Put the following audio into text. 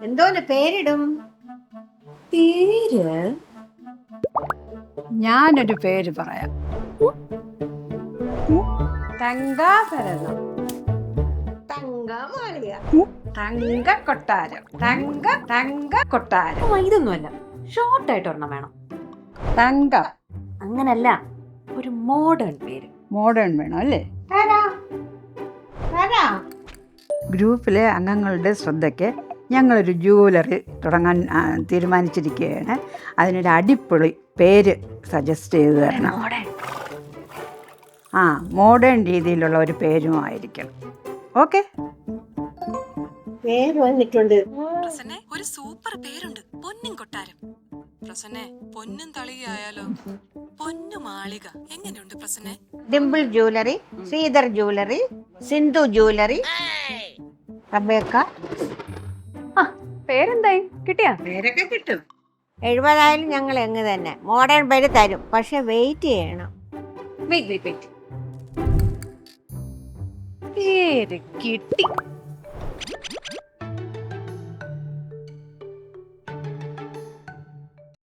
എന്തോന്ന് പേരിടും? പേര് ഞാനൊരു പേര് പറയാം. തങ്കാഭരണം, തങ്കമാളിക. തങ്ക കൊട്ടാരം, തങ്ക കൊട്ടാരം. ഇതൊന്നുമല്ല, ഷോർട്ടായിട്ട് ഒരെണ്ണം വേണം. തങ്ക. അങ്ങനല്ല, ഒരു മോഡേൺ പേര്. മോഡേൺ വേണം അല്ലേ? ഗ്രൂപ്പിലെ അംഗങ്ങളുടെ ശ്രദ്ധയ്ക്ക് ഞങ്ങളൊരു ജ്വല്ലറി തുടങ്ങാൻ തീരുമാനിച്ചിരിക്കുകയാണ്. അതിനൊരു അടിപൊളി പേര് സജസ്റ്റ് ചെയ്ത് തരണം. മോഡേൺ രീതിയിലുള്ള ഒരു പേരുമായിരിക്കണം. ഓക്കെ, പേര് വന്നിട്ടുണ്ട്. പ്രസന്നെ, ഒരു സൂപ്പർ പേരുണ്ട്, പൊന്നും കൊട്ടാരം. പ്രസന്നെ, പൊന്നും തളികയായാലോ? പൊന്നു മാളിക എങ്ങനെയുണ്ട് പ്രസന്നെ? Dimple jewellery, Sridhar jewellery, Sindhu jewellery, Rebecca. പേരെന്തായി? കിട്ടിയാ? പേരൊക്കെ കിട്ടും. 70,000 ഞങ്ങൾ എങ്ങ് തന്നെ മോഡേൺ പേര് തരും, പക്ഷെ വെയിറ്റ് ചെയ്യണം. വെയിറ്റ്. പേര് കിട്ടി.